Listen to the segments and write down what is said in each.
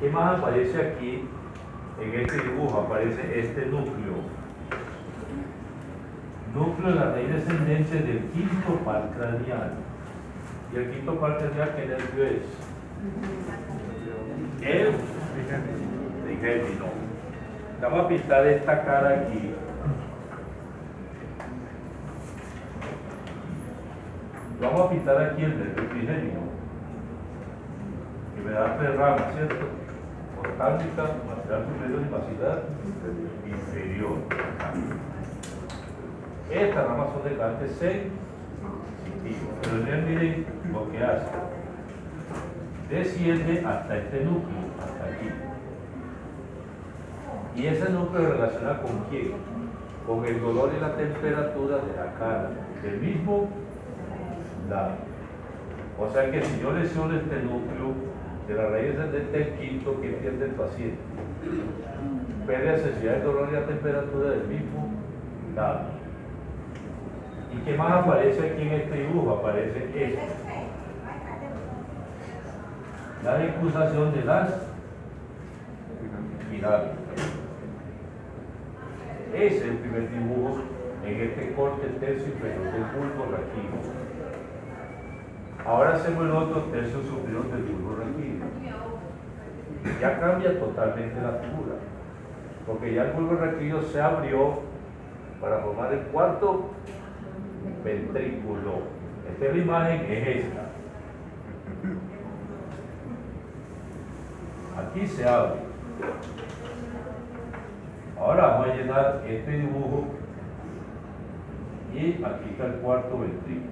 ¿Qué más aparece aquí? En este dibujo aparece este núcleo. Núcleo de la raíz descendente del quinto par craneal. ¿Y el quinto par craneal qué nervio es? El trigémino. Vamos a pintar esta cara aquí. Vamos a pintar aquí el nervio trigémino, que me da tres ramas, ¿cierto? Orgánica, maxilar superior y maxilar inferior. Estas ramas son de carácter sensitivo, pero el nervio, miren lo que hace. Desciende hasta este núcleo, hasta aquí. Y ese núcleo se relaciona con quién? Con el dolor y la temperatura de la cara, del mismo lado. O sea que si yo lesiono este núcleo de la raíz descendente del quinto, ¿qué pierde el paciente? Pierde la sensibilidad del dolor y la temperatura del mismo lado. ¿Y qué más aparece aquí en este dibujo? Aparece esto. La decusación de las pirámides. Ese es el primer dibujo en este corte tercio inferior del bulbo raquídeo. Ahora hacemos el otro tercio superior del bulbo raquídeo. Ya cambia totalmente la figura, porque ya el bulbo raquídeo se abrió para formar el cuarto ventrículo. Esta imagen es esta. Aquí se abre. Ahora vamos a llenar este dibujo y aquí está el cuarto ventrículo.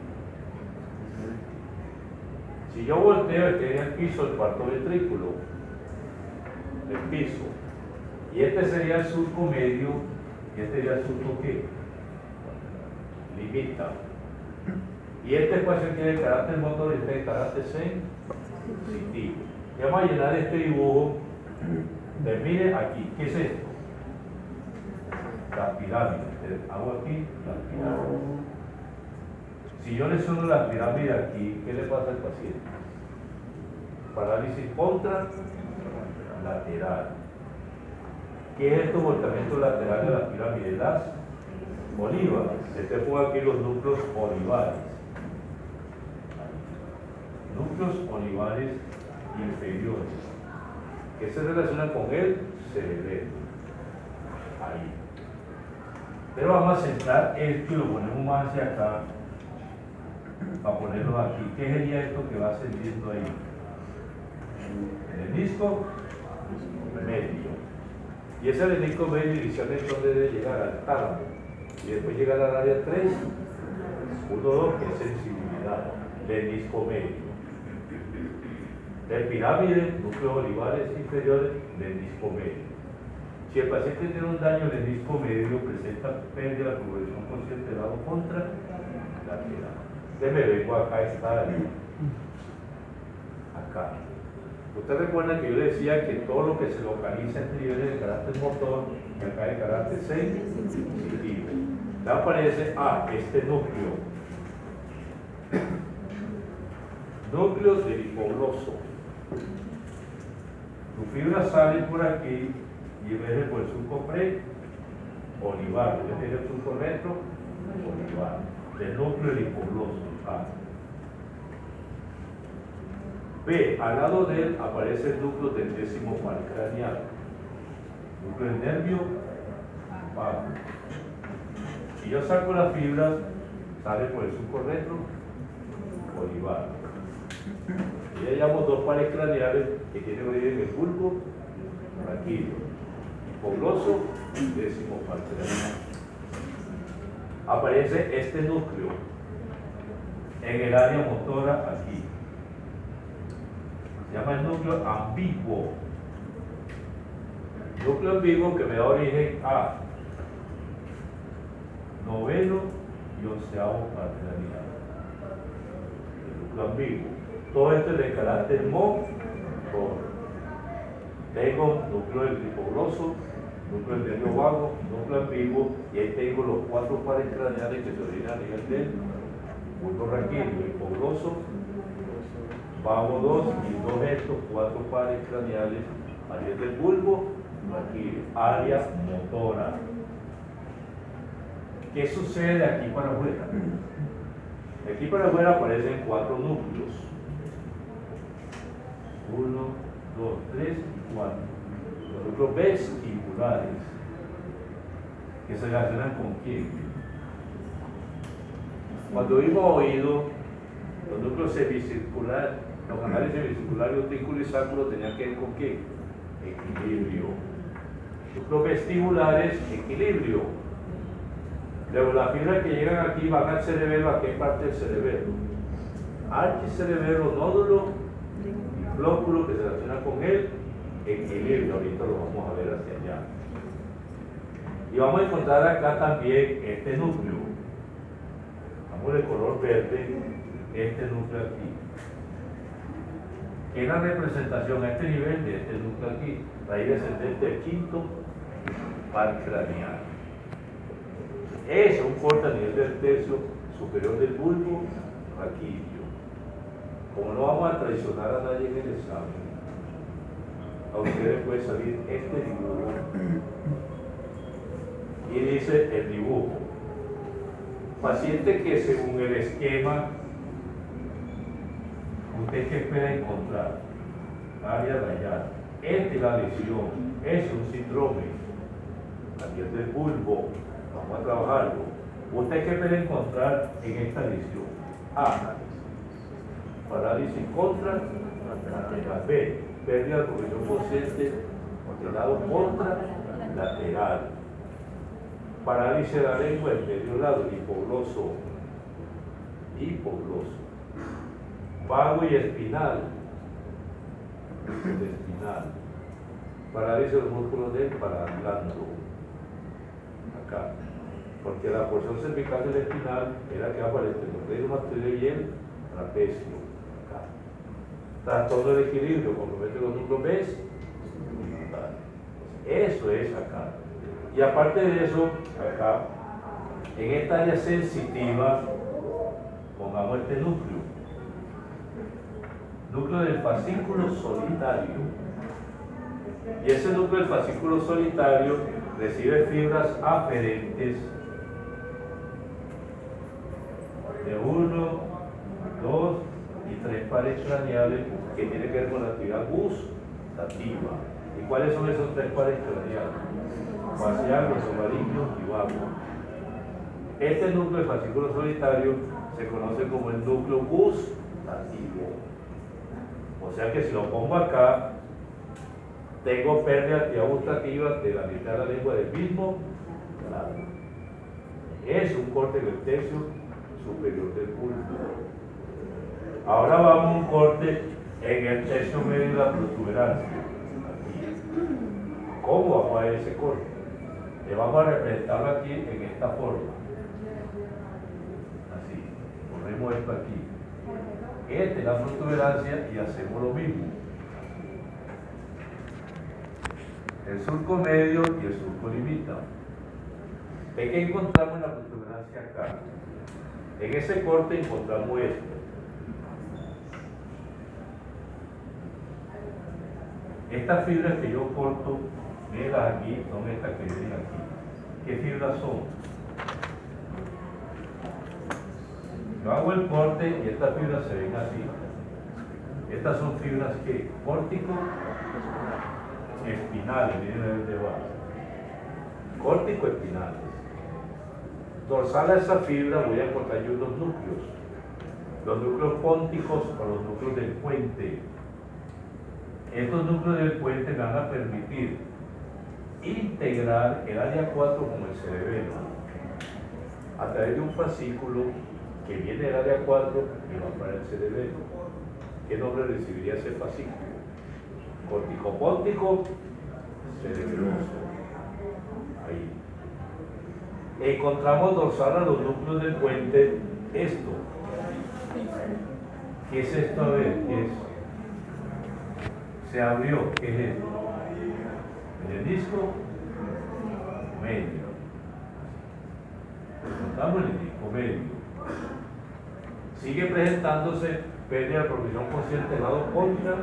Si yo volteo, este es el piso del cuarto ventrículo, el piso, y este sería el surco medio, y este sería el surco que limita. Y este espacio tiene el carácter motor y este el carácter sensitivo. Y vamos a llenar este dibujo de, mire aquí, ¿qué es esto? Las pirámides. Hago aquí las pirámides. Si yo lesiono la pirámide aquí, ¿qué le pasa al paciente? Parálisis contralateral. ¿Qué es esto? Volcamiento lateral de las pirámides. Las olivas. Se pongo aquí los núcleos olivares. Núcleos olivares inferiores, que se relacionan con el cerebelo. Ahí. Pero vamos a centrar esto y lo ponemos más hacia acá para ponerlo aquí. ¿Qué sería esto que va ascendiendo ahí? El menisco medio. Y ese menisco medio inicialmente donde debe llegar al tálamo y después llegar al área 3, 1, 2, que es sensibilidad, menisco medio. De pirámide, núcleos olivares inferiores, menisco medio. Si el paciente tiene un daño del disco medio, presenta pérdida de la progresión consciente del lado contralateral. Me vengo acá, está acá. Usted recuerda que yo decía que todo lo que se localiza entre niveles de carácter motor y acá de carácter sensitivo. Ya aparece este núcleo. Núcleo del hipogloso. Tu fibra sale por aquí y emerge por el surco pre-olivar. Yo tengo el surco retro-olivar. Del núcleo del hipogloso. B, al lado de él aparece el núcleo del décimo par craneal. Núcleo del nervio vago. Si yo saco las fibras, sale por el surco retro-olivar. Y ya llevamos dos pares craneales que tienen origen en el bulbo raquídeo, hipogloso y décimo par craneal. Aparece este núcleo en el área motora aquí. Se llama el núcleo ambiguo. Núcleo ambiguo que me da origen a noveno y onceavo par craneal. El núcleo ambiguo. Todo esto es de carácter motor. Tengo núcleo del hipogloso, núcleo del nervio vago, núcleo ambiguo, y ahí tengo los cuatro pares craneales que se originan a nivel del bulbo raquídeo, hipogloso, vago 2 y 2 estos cuatro pares craneales Área del bulbo, aquí, área motora. ¿Qué sucede de aquí para afuera? De aquí para afuera aparecen 4 núcleos. 1, 2, 3 y 4. Los núcleos vestibulares. ¿Que se relacionan con quién? Cuando vimos oído, los núcleos semicirculares, los canales semicirculares, utrículo y sacro tenían que ver con qué? Equilibrio. Núcleos vestibulares, equilibrio. Luego las fibras que llegan aquí van al cerebelo. ¿A qué parte del cerebelo? Archicerebelo, nódulo y flóculo, que se relaciona con el equilibrio. Ahorita lo vamos a ver hacia allá. Y vamos a encontrar acá también este núcleo. Vamos de color verde, este núcleo aquí. Que es la representación a este nivel de este núcleo aquí, raíz descendente del quinto par craneal. Es un corte a nivel del tercio superior del bulbo raquídeo. Como no vamos a traicionar a nadie en el examen, a ustedes puede salir este dibujo. Y dice el dibujo: paciente que según el esquema, usted que espera encontrar área rayada. Esta es la lesión, es un síndrome a nivel del bulbo. Vamos a trabajarlo. ¿Usted qué puede encontrar en esta lesión? A. Parálisis contra lateral. B. Pérdida de progresión consciente del lado contralateral. Parálisis de la lengua en medio lado, hipogloso. Hipogloso. Vago y espinal. Espinal. Parálisis de los músculos del parablando. Acá, porque la porción cervical del espinal era que aparece entre el mastoideo y el trapecio. Acá. Trastorno del equilibrio, compromete los núcleos vestibulares. Eso es acá. Y aparte de eso, acá, en esta área sensitiva, pongamos este núcleo. Núcleo del fascículo solitario. Y ese núcleo del fascículo solitario recibe fibras aferentes de 1, 2 y 3 pares craneales que tienen que ver con la actividad gustativa. ¿Y cuáles son esos 3 pares craneales? Facial, mesofaringio y vago. Este núcleo del fascículo solitario se conoce como el núcleo gustativo. O sea que si lo pongo acá, tengo pérdida de actividad gustativa de la mitad de la lengua del mismo lado. Es un corte del tercio superior del bulbo. Ahora vamos a un corte en el tercio medio de la protuberancia. Aquí. ¿Cómo vamos a ver ese corte? Le vamos a representarlo aquí en esta forma. Así. Ponemos esto aquí. Esta es la protuberancia y hacemos lo mismo. El surco medio y el surco limita. ¿De qué encontramos en la protuberancia acá? En ese corte encontramos esto. Estas fibras que yo corto, mírenlas aquí, son estas que vienen aquí. ¿Qué fibras son? Yo hago el corte y estas fibras se ven así. Estas son fibras que córtico espinales, miren el debajo. Córtico espinales. Dorsal a esa fibra voy a encontrar yo unos núcleos. Los núcleos pónticos o los núcleos del puente. Estos núcleos del puente me van a permitir integrar el área 4 con el cerebelo a través de un fascículo que viene del área 4 y va para el cerebelo. ¿Qué nombre recibiría ese fascículo? Corticopóntico cerebeloso. Ahí. Encontramos dorsal a los núcleos del puente esto. ¿Qué es esto? A ver, ¿qué es? Se abrió. ¿Qué es esto? El disco medio. Encontramos el disco medio. Sigue presentándose pérdida de provisión consciente del lado contra,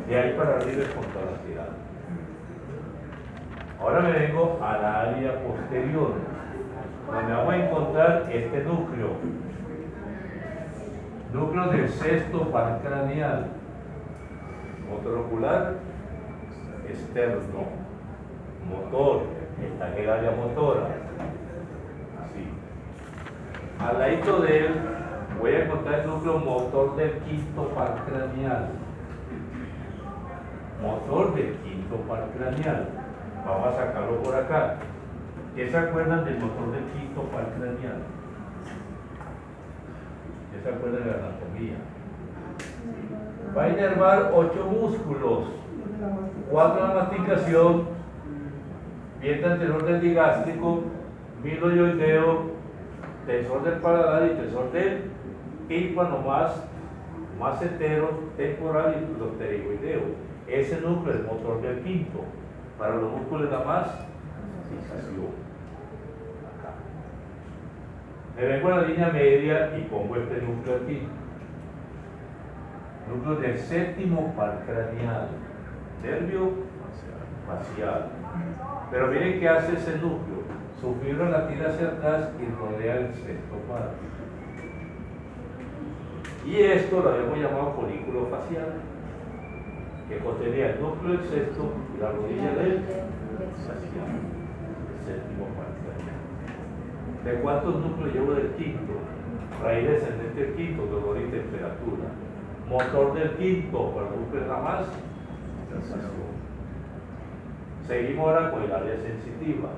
de ahí para arriba es contralateral. Ahora me vengo a la área posterior, donde vamos a encontrar este núcleo. Núcleo del sexto par craneal, motor ocular externo, motor, está en el área motora, así. Al ladito de él voy a encontrar el núcleo motor del quinto par craneal. Motor del quinto par craneal. Vamos a sacarlo por acá. ¿Qué se acuerdan del motor del quinto par craneal? ¿Qué se acuerdan de la anatomía? Va a inervar 8 músculos. 4 en la masticación, vientre anterior del digástrico, miloioideo, tensor del paladar y tensor del tímpano más entero, temporal y pterioideo. Ese núcleo es el motor del quinto. Para los músculos da más fijación. Acá. Me vengo a la línea media y pongo este núcleo aquí. Núcleo del séptimo par craneal. Nervio facial. Pero miren qué hace ese núcleo. Su fibra la tira hacia atrás y rodea el sexto par. Y esto lo habíamos llamado folículo facial, que contenía el núcleo del sexto y la rodilla del facial, el séptimo par craneal. ¿De cuántos núcleos llevo del quinto? Raíz descendente del quinto, dolor y temperatura. Motor del quinto, para el núcleo nada más. Seguimos ahora con el área sensitiva.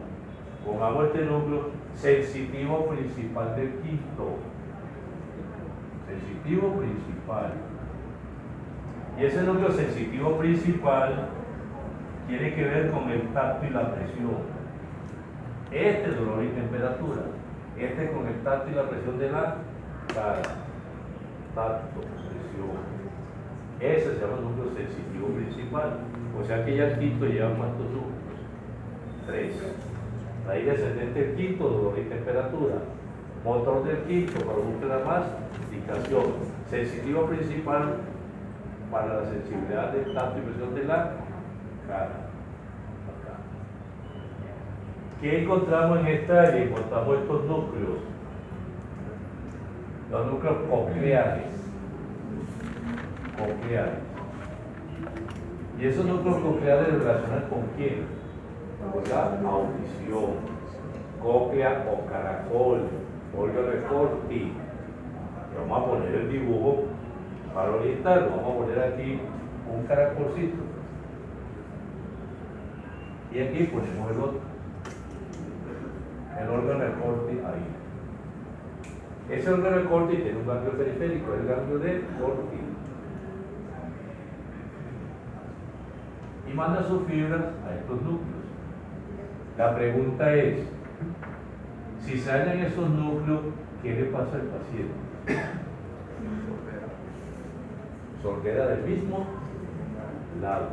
Pongamos este núcleo sensitivo principal del quinto. Sensitivo principal. Y ese núcleo sensitivo principal tiene que ver con el tacto y la presión. Este es dolor y temperatura. Este con el tacto y la presión de la cara. Tacto, presión. Ese se llama núcleo sensitivo principal. O sea que ya el quinto lleva cuántos núcleos. 3. Raíz descendente del quinto, dolor y temperatura. Motor del quinto, para buscar más indicación. Sensitivo principal para la sensibilidad del tacto y presión de la cara. Acá. ¿Qué encontramos en esta área? Encontramos estos núcleos. Los núcleos cocleares. ¿Y esos núcleos cocleares se relacionan con quién? Con la audición. Cóclea o caracol, órgano de Corti. Vamos a poner el dibujo para orientarlo. Vamos a poner aquí un caracolcito. Y aquí ponemos el otro. El órgano de Corti ahí. Ese órgano de Corti tiene un ganglio periférico, el ganglio de Corti. Y manda sus fibras a estos núcleos. La pregunta es, si salen esos núcleos, ¿qué le pasa al paciente? Sordera del mismo lado.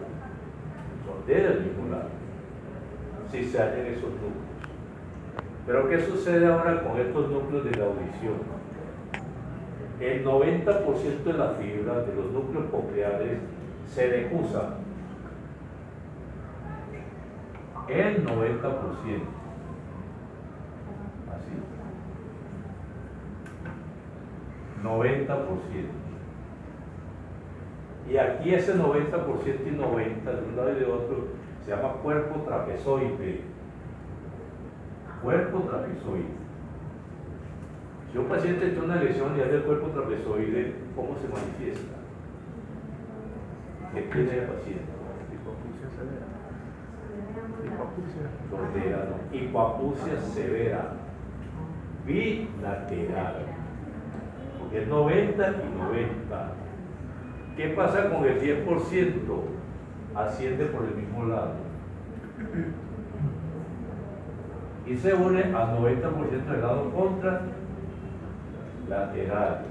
Sordera del mismo lado. Si salen esos núcleos. Pero ¿qué sucede ahora con estos núcleos de la audición? El 90% de la fibra de los núcleos cocleares se decusa. El 90%. Así. 90%. Y aquí ese 90% y 90% de un lado y de otro se llama cuerpo trapezoide. Cuerpo trapezoide. Si un paciente tiene una lesión y hay del cuerpo trapezoide, ¿cómo se manifiesta? ¿Qué tiene el paciente? Hipoacusia severa, bilateral, porque es 90 y 90. ¿Qué pasa con el 10%? Asciende por el mismo lado y se une al 90% del lado contra lateral.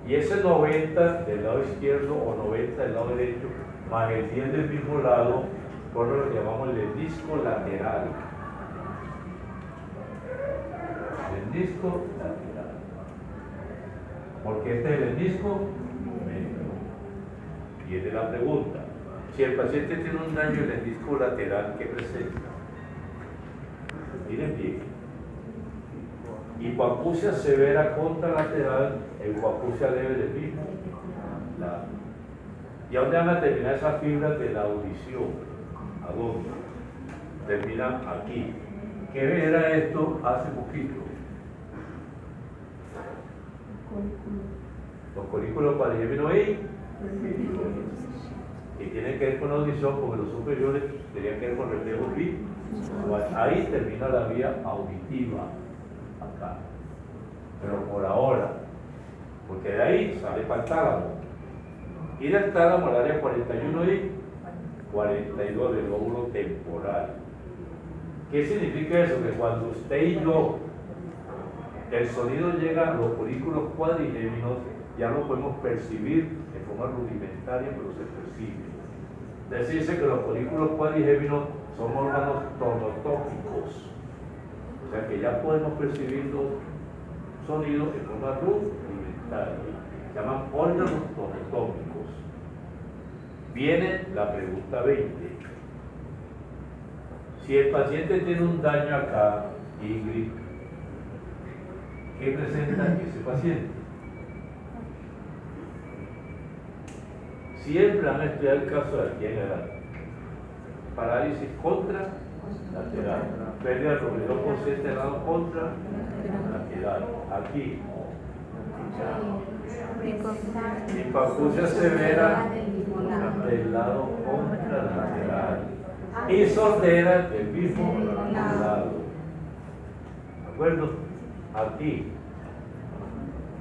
Y ese 90 del lado izquierdo o 90 del lado derecho más el 10 del mismo lado, por lo que llamamos el disco lateral. El disco lateral. porque este es el disco medio. Viene la pregunta: si el paciente tiene un daño en el disco lateral, ¿qué presenta? Miren bien: hipoacusia severa contralateral, hipoacusia leve del mismo lado. ¿Y a dónde van a terminar esas fibras de la audición? ¿A dónde? Terminan aquí. ¿Qué era esto hace poquito? Los colículos cuadrigéminos y tienen que ver con la audición, porque los superiores tenían que ver con reflejos visuales. Ahí termina la vía auditiva, acá. Pero por ahora, porque de ahí sale para el tálamo. Y del tálamo al área 41 y 42 del lóbulo temporal. ¿Qué significa eso? Que cuando usted y yo, el sonido llega a los colículos cuadrigéminos, ya lo podemos percibir de forma rudimentaria, pero se percibe. Decirse que los colículos cuadrigéminos son órganos tonotópicos, o sea que ya podemos percibir los sonidos de forma rudimentaria. Se llaman órganos tonotópicos. Viene la pregunta 20. Si el paciente tiene un daño acá, Ingrid, ¿qué presenta ese paciente? Siempre van a estudiar el caso de aquí en adelante. Parálisis contralateral, pérdida del profesor consciente del lado contralateral. Aquí. Hipoacusia severa del lado contralateral y sordera del mismo lado. ¿De acuerdo? Aquí.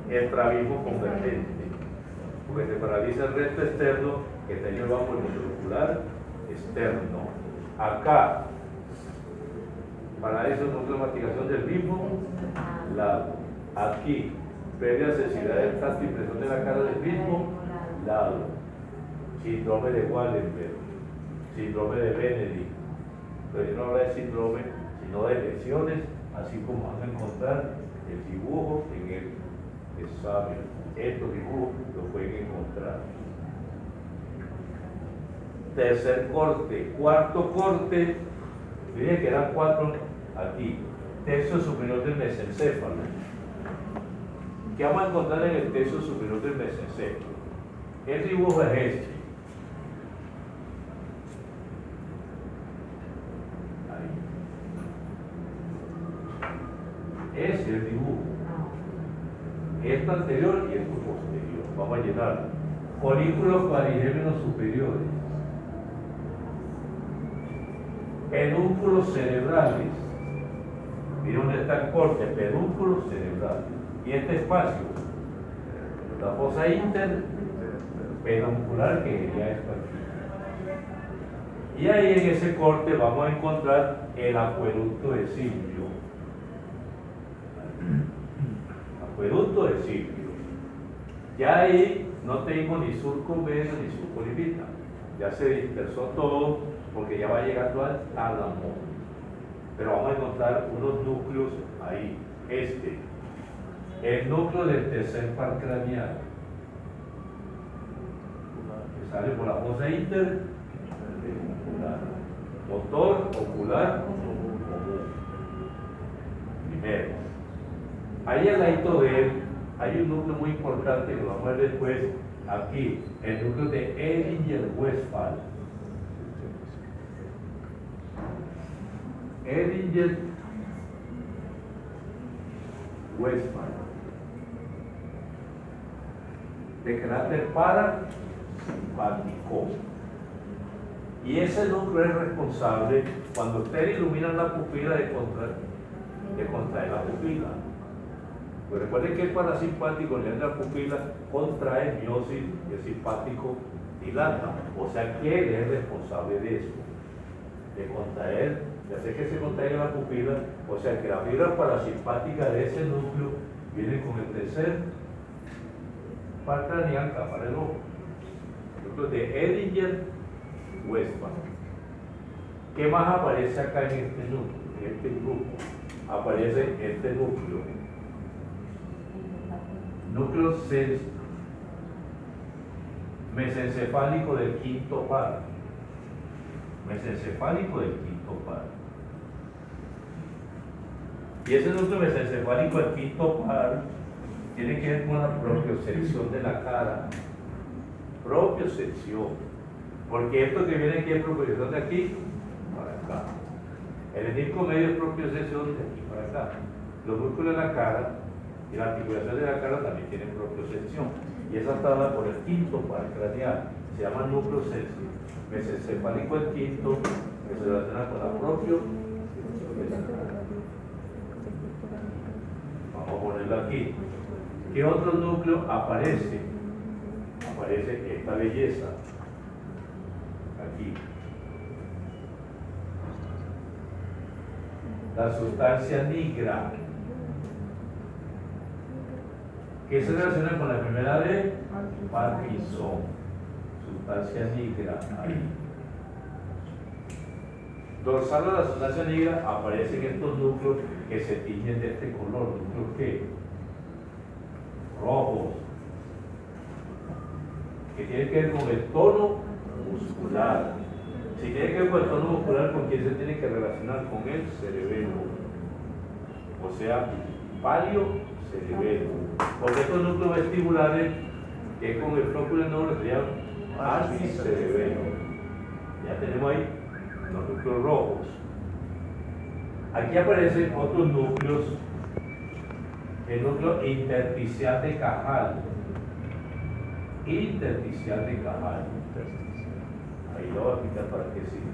Estrabismo convergente, porque se paraliza el resto externo que está en el bajo muscular externo. Acá, para eso es una masticación del mismo lado. Aquí, pérdida de sensibilidad del tacto y presión de la cara del mismo lado. Síndrome de Wallenberg, síndrome de Benedict. Pero yo no hablo de síndrome, sino de lesiones, así como van a encontrar el dibujo en el examen. Estos dibujos los pueden encontrar. Tercer corte. Cuarto corte, miren que eran 4 aquí. Tercio superior del mesencéfalo. ¿Qué vamos a encontrar en el tercio superior del mesencéfalo? El dibujo es este. Ahí. Ese es el dibujo. Esto anterior y esto posterior. Vamos a llenar. Colículos cuadrigéminos superiores. Pedúnculos cerebrales. Miren dónde está el corte. Pedúnculos cerebrales. Y este espacio. La fosa interpeduncular, que sería esto aquí. Y ahí en ese corte vamos a encontrar el acueducto de Silvio. Acueducto de Silvio. Ya ahí no tengo ni surco medio ni surco limita. Ya se dispersó todo porque ya va llegando al tálamo. Pero vamos a encontrar unos núcleos ahí. El núcleo del tercer par craneal, que sale por la fosa interpeduncular. Motor ocular común. Primero. Ahí al ladito de él hay un núcleo muy importante que lo vamos a ver después, aquí, el núcleo de Edinger-Westphal. Edinger-Westphal. De carácter parasimpático. Y ese núcleo es responsable cuando ustedes iluminan la pupila de contraer la pupila. Pues recuerden que el parasimpático le da la pupila, contrae miosis y el simpático dilata. O sea que él es responsable de eso, de contraer, de hacer que se contraiga la pupila. O sea que la fibra parasimpática de ese núcleo viene con el tercer par craneal, capa del ojo. El núcleo de Edinger-Westphal. ¿Qué más aparece acá en este núcleo? En este grupo aparece este núcleo núcleo mesencefálico del quinto par. Mesencefálico del quinto par. Y ese núcleo mesencefálico del quinto par tiene que ver con la propiocepción de la cara. Propiocepción. Porque esto que viene aquí es propiocepción de aquí para acá. El hemisco medio es propiocepción de aquí para acá. Los músculos de la cara y la articulación de la cara también tienen propiocepción. Y esa está dada por el quinto par craneal. Se llama núcleo mesencefálico el quinto, que se relaciona con la propiocepción. Vamos a ponerlo aquí. ¿Qué otro núcleo aparece? Aparece esta belleza. Aquí. La sustancia nigra. ¿Qué se relaciona con la enfermedad de Parkinson? Sustancia nigra. Ahí. Dorsal de la sustancia negra aparecen estos núcleos que se tiñen de este color. ¿Núcleos qué? Rojos. Que tienen que ver con el tono muscular. Si tiene que ver con el tono muscular, ¿con quién se tiene que relacionar? Con el cerebelo. O sea, palio cerebelo. Porque estos núcleos vestibulares, que es con el flóculo noble, se llaman arquicerebelo. Ya tenemos ahí los núcleos rojos. Aquí aparecen otros núcleos. El núcleo intersticial de Cajal. Intersticial de Cajal. Ahí lo voy a explicar para qué sirve.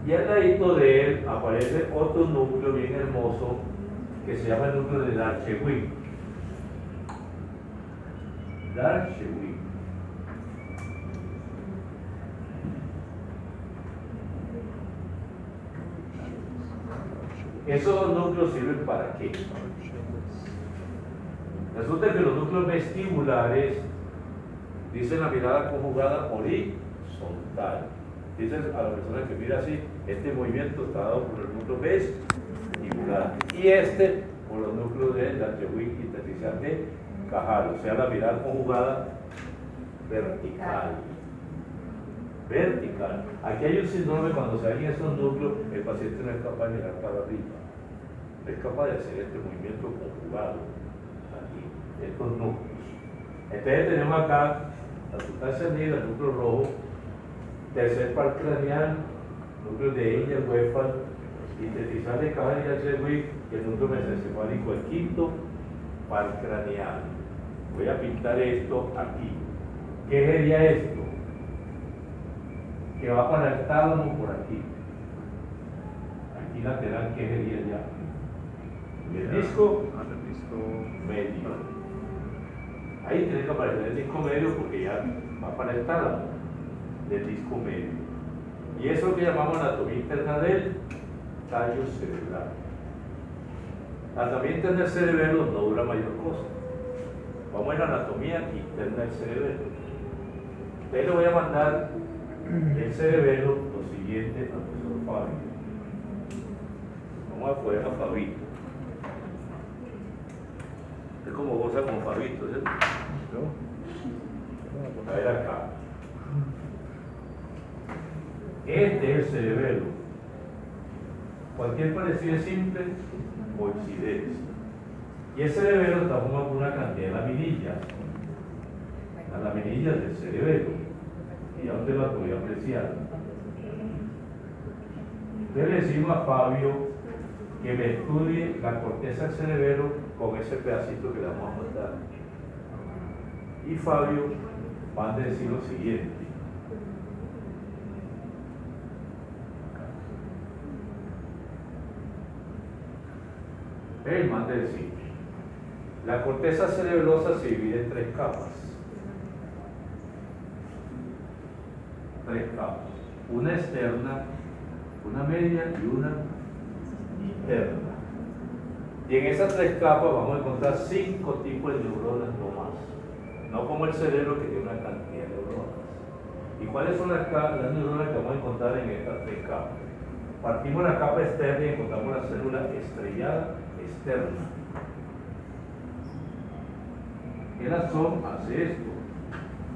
Y al ladito de él aparece otro núcleo bien hermoso que se llama el núcleo de Darchewig. Darchewig. ¿Esos dos núcleos sirven para qué? Resulta que los núcleos vestibulares dicen la mirada conjugada horizontal. Dicen a la persona que mira así, este movimiento está dado por el núcleo vestibular y este por los núcleos de Darchewig intersticial de Cajal, o sea, la mirada conjugada vertical. Vertical. Aquí hay un síndrome cuando se ven esos núcleos, el paciente no es capaz de mirar para arriba, no es capaz de hacer este movimiento conjugado. Aquí, estos núcleos. Entonces tenemos acá la sustancia negra, el núcleo rojo, tercer par craneal, núcleo de Engel-Wefald, intersticial de Cajal y Darchewig, y el núcleo mesencefálico, el quinto par craneal. Voy a pintar esto aquí. ¿Qué sería esto? Que va para el tálamo por aquí. Aquí lateral, ¿qué sería ya? El disco medio. Ahí tiene que aparecer el disco medio porque ya va para el tálamo del disco medio. Y eso es lo que llamamos anatomía interna del tallo cerebral. La anatomía interna del cerebelo no dura mayor cosa. Vamos a la anatomía interna del cerebelo. Entonces le voy a mandar el cerebelo lo siguiente al profesor Fabio. Vamos a poner a Fabito. Es como goza con Fabito, ¿cierto? A ver acá. Este es el cerebelo. Cualquier parecido es simple o coincidencia. Y el cerebelo está formado por una cantidad de laminillas. Las laminillas del cerebelo. Y ya usted las podía apreciar. Entonces le decimos a Fabio que me estudie la corteza del cerebelo con ese pedacito que le vamos a mandar. Y Fabio va a decir lo siguiente. Él manda decir, la corteza cerebelosa se divide en tres capas. Tres capas. Una externa, una media y una interna. Y en esas tres capas vamos a encontrar 5 tipos de neuronas no más. No como el cerebro que tiene una cantidad de neuronas. ¿Y cuáles son las neuronas que vamos a encontrar en estas tres capas? Partimos la capa externa y encontramos la célula estrellada externa. El ASOM hace esto,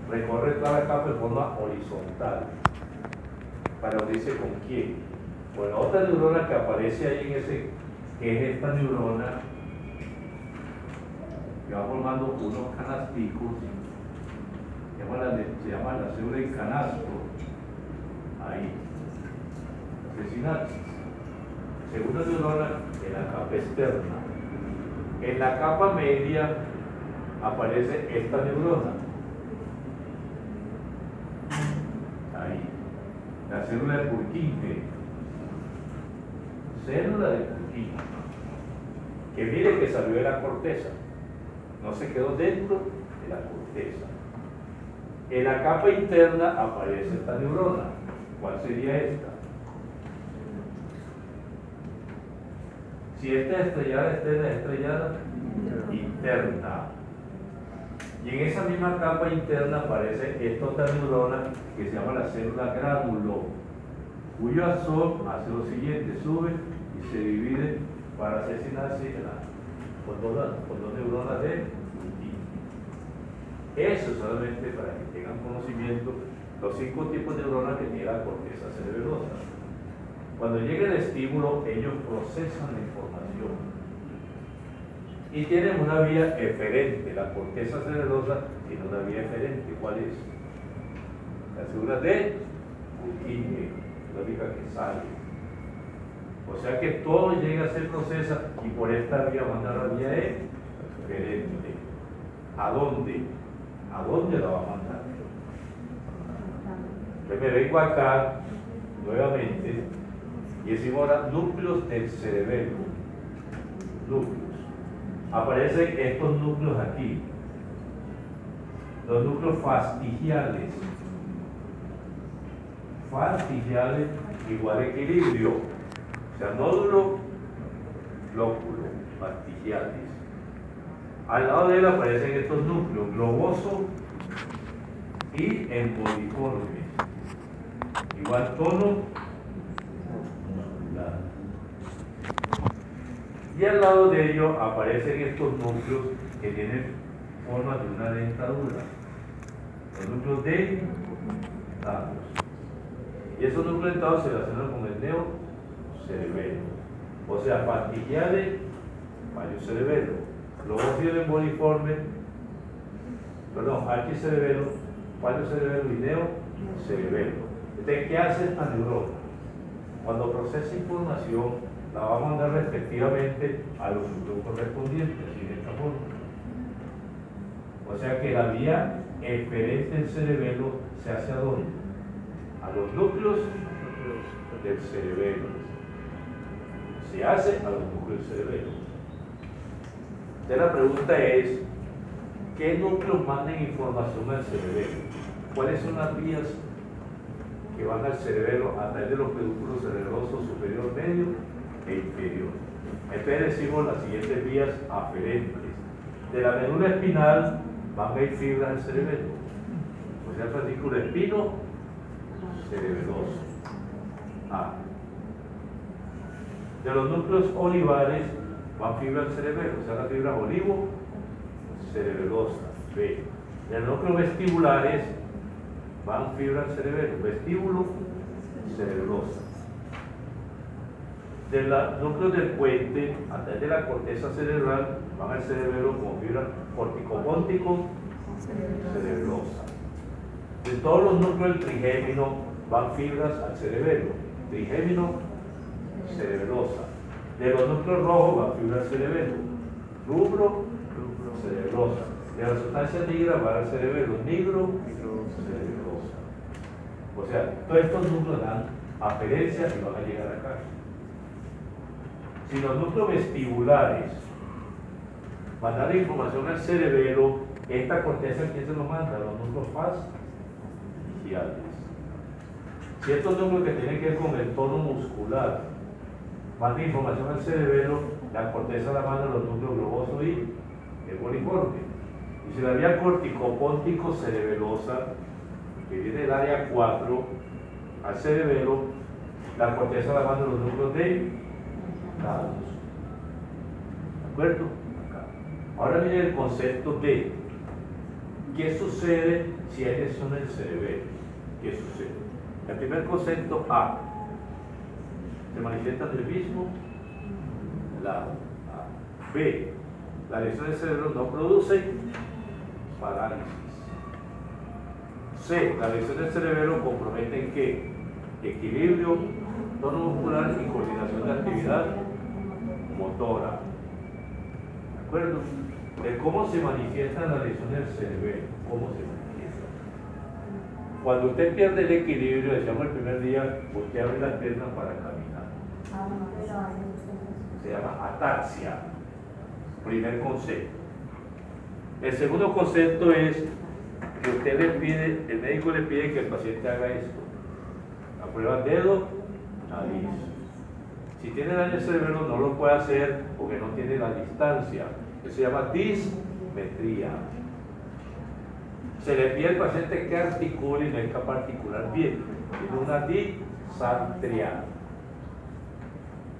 recorre toda la capa de forma horizontal para unirse con quién. Bueno, otra neurona que aparece ahí en ese, que es esta neurona, que va formando unos canasticos, se llama la célula del canasto, ahí, la sinapsis. Segunda neurona en la capa externa. En la capa media aparece esta neurona, ahí, la célula de Purkinje, célula de Purkinje, que mire que salió de la corteza, no se quedó dentro de la corteza. En la capa interna aparece esta neurona. ¿Cuál sería esta? Si esta es estrellada, esta es estrellada interna. Y en esa misma capa interna aparece esta otra neurona que se llama la célula gránulo, cuyo ASOM hace lo siguiente, sube y se divide para hacer sinapsis con dos neuronas de Purkinje. Eso solamente para que tengan conocimiento los 5 tipos de neuronas que tiene la corteza cerebelosa. Cuando llega el estímulo, ellos procesan la información y tienen una vía eferente. La corteza cerebelosa tiene una vía eferente. ¿Cuál es? La célula de Purkinje, la única que sale. O sea que todo llega, se procesa y por esta vía manda la vía eferente. ¿A dónde? ¿A dónde la va a mandar? Yo me vengo acá nuevamente y decimos ahora núcleos del cerebelo. Núcleos. Aparecen estos núcleos aquí. Los núcleos fastigiales. Fastigiales igual equilibrio. O sea, nódulo, lóculo, fastigiales. Al lado de él aparecen estos núcleos, globoso y emboliforme. Igual tono muscular. Y al lado de ellos aparecen estos núcleos que tienen forma de una dentadura. Los núcleos dentados. Y esos núcleos dentados se relacionan con el neocerebelo. O sea, fastigiales, cerebelo. Globófilo emboliforme, arquicerebelo, cerebelo y neocerebelo. Entonces, ¿qué hace esta neurona? Cuando procesa información, la va a mandar respectivamente a los núcleos correspondientes, así de esta forma. O sea que la vía eferente del cerebelo se hace a dónde? A los núcleos del cerebelo. Se hace a los núcleos del cerebelo. Entonces la pregunta es, ¿qué núcleos mandan información al cerebelo? ¿Cuáles son las vías que van al cerebelo a través de los pedúnculos cerebrosos superior, medio e inferior? Entonces decimos las siguientes vías aferentes. De la médula espinal van a ir fibras al cerebelo. O sea, el fascículo espino cerebeloso. De los núcleos olivares van fibras al cerebelo, o sea, las fibras olivo cerebelosa. B. De los núcleos vestibulares van fibras al cerebelo, vestíbulo cerebelosa. De los núcleos del puente, a través de la corteza cerebral, van al cerebelo como fibra corticopóntico cerebelosa. De todos los núcleos del trigémino van fibras al cerebelo, trigémino cerebelosa. De los núcleos rojos va fibra al cerebelo, rubro cerebelosa. De la sustancia negra va al cerebelo, negro cerebelosa. O sea, todos estos núcleos dan aferencia y van a llegar acá. Si los núcleos vestibulares mandan la información al cerebelo, esta corteza, ¿quién se lo manda? Los núcleos faciales. Si estos núcleos que tienen que ver con el tono muscular manda información al cerebelo, la corteza la manda a los núcleos globosos y emboliforme. Y si la vía corticopóntico cerebelosa, que viene del área 4 al cerebelo, la corteza la manda a los núcleos dentados. ¿De acuerdo? Acá. Ahora viene el concepto de qué sucede si hay lesión en el cerebelo? ¿Qué sucede? El primer concepto A, se manifiesta en el mismo lado. A. B, la lesión del cerebro no produce parálisis. C, la lesión del cerebelo compromete en qué? Equilibrio, tono muscular y coordinación de actividad motora. ¿De acuerdo? De cómo se manifiesta la lesión del cerebelo. ¿Cómo se manifiesta? Cuando usted pierde el equilibrio, decíamos el primer día, usted abre las piernas para caminar. Se llama ataxia. Primer concepto. El segundo concepto es que usted le pide, el médico le pide que el paciente haga esto. La prueba dedo, nariz. Si tiene daño al cerebro no lo puede hacer porque no tiene la distancia. Eso se llama dismetría. Se le pide al paciente que articule y no es capaz de articular bien. Tiene una disartria.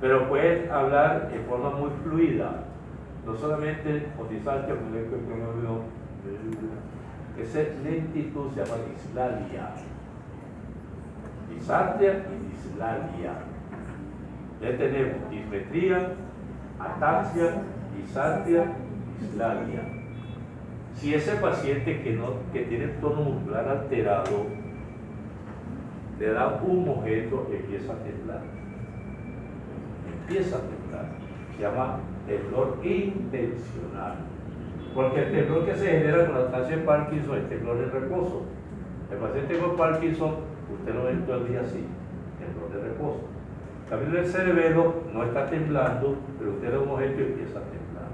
Pero puede hablar de forma muy fluida. No solamente con disartria, esa lentitud se llama dislalia. Disartria y dislalia. Ya tenemos dismetría, ataxia, disartria, dislalia. Si ese paciente que tiene el tono muscular alterado le da un objeto, empieza a temblar. Empieza a temblar. Se llama temblor intencional. Porque el temblor que se genera con la ataxia de Parkinson es temblor de reposo. El paciente con Parkinson, usted lo ve todo el día así, temblor de reposo. También el cerebelo no está temblando, pero usted le da un objeto y empieza a temblar.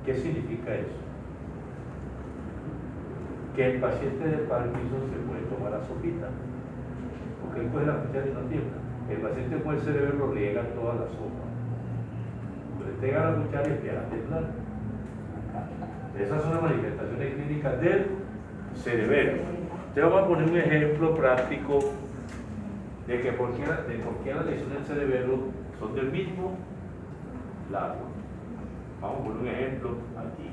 ¿Qué significa eso? Que el paciente de Parkinson se puede tomar la sopita, porque él coge la cuchara y no tiembla. El paciente con el cerebelo riega toda la sopa. Entonces pega la cuchara y empieza a temblar. Esas son las manifestaciones clínicas del cerebelo. Te vamos a poner un ejemplo práctico de por qué las lesiones del cerebelo son del mismo lado. Vamos a poner un ejemplo aquí.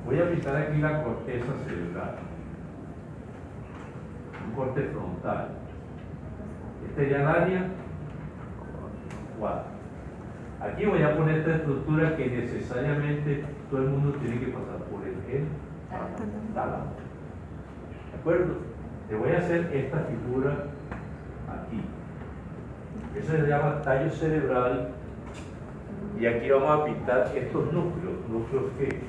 Voy a pintar aquí la corteza cerebral, un corte frontal. Este ya el área 4. Aquí voy a poner esta estructura que necesariamente todo el mundo tiene que pasar por el tálamo. ¿De acuerdo? Te voy a hacer esta figura aquí. Eso se llama tallo cerebral. Y aquí vamos a pintar estos núcleos. ¿Núcleos qué?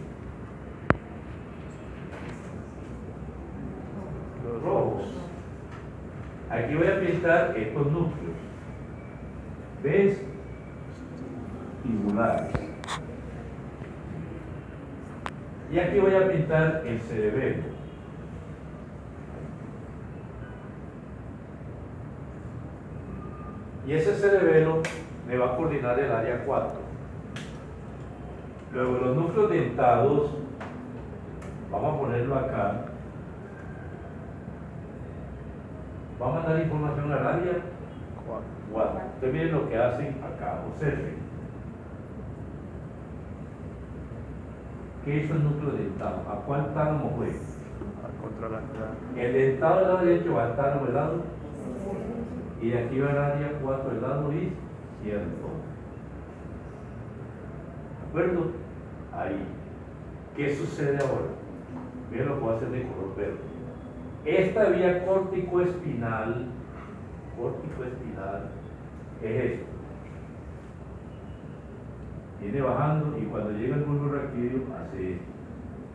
Los rojos. Aquí voy a pintar estos núcleos. ¿Ves? Tubulares. Y aquí voy a pintar el cerebelo. Y ese cerebelo me va a coordinar el área 4. Luego los núcleos dentados, vamos a ponerlo acá. Vamos a dar información al área 4. Ustedes miren lo que hacen acá, observen. ¿Qué hizo el núcleo dentado? ¿A cuál tálamo fue? A controlar. El dentado del lado derecho va al tálamo del lado y de aquí va el área 4 del lado izquierdo. ¿De acuerdo? Ahí. ¿Qué sucede ahora? Miren lo que voy a hacer de color verde. Esta vía córtico-espinal es esto. Viene bajando y cuando llega el bulbo raquídeo hace esto.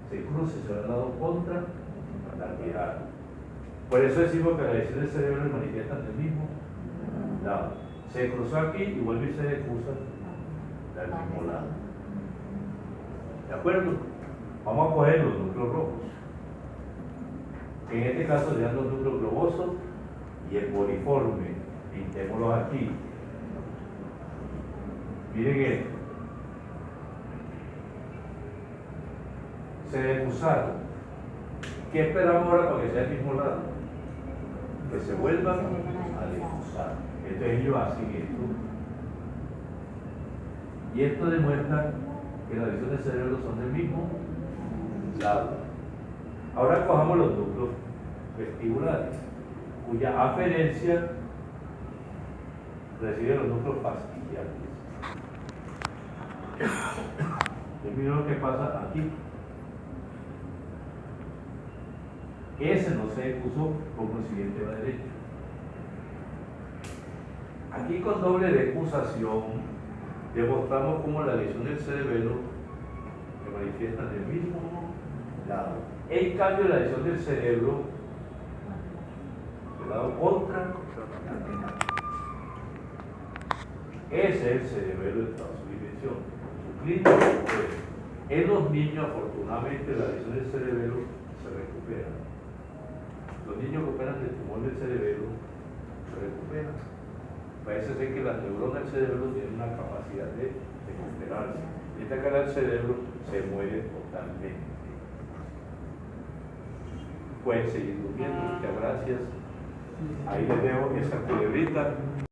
Se cruza y se va al lado contra lateral. Por eso decimos que la lesión del cerebro se manifiesta en el mismo lado. Se cruzó aquí y vuelve y se cruza del mismo lado. ¿De acuerdo? Vamos a coger los núcleos rojos. En este caso serían los núcleos globosos y el boliforme. Pintémoslos aquí. Miren esto. Se descruzaron. ¿Qué esperamos ahora para que sea el mismo lado? Que se vuelvan a descruzar. Entonces ellos hacen esto. Y esto demuestra que las lesiones del cerebro son del mismo lado. Ahora cojamos los núcleos vestibulares, cuya aferencia recibe los núcleos fastigiales. Y miren lo que pasa aquí. Ese no se puso, por consiguiente va derecho. Aquí con doble decusación demostramos cómo la lesión del cerebelo se manifiesta en el mismo lado. En cambio, la lesión del cerebro del lado contra ese es el cerebelo de toda su dimensión. Su clínica, pues, en los niños, afortunadamente, la lesión del cerebelo se recupera. Los niños que operan del tumor del cerebelo se recuperan. Parece ser que las neuronas del cerebro tienen una capacidad de recuperarse. Y esta cara del cerebro se muere totalmente. Pueden seguir durmiendo, muchas gracias. Ahí les dejo esa culebrita.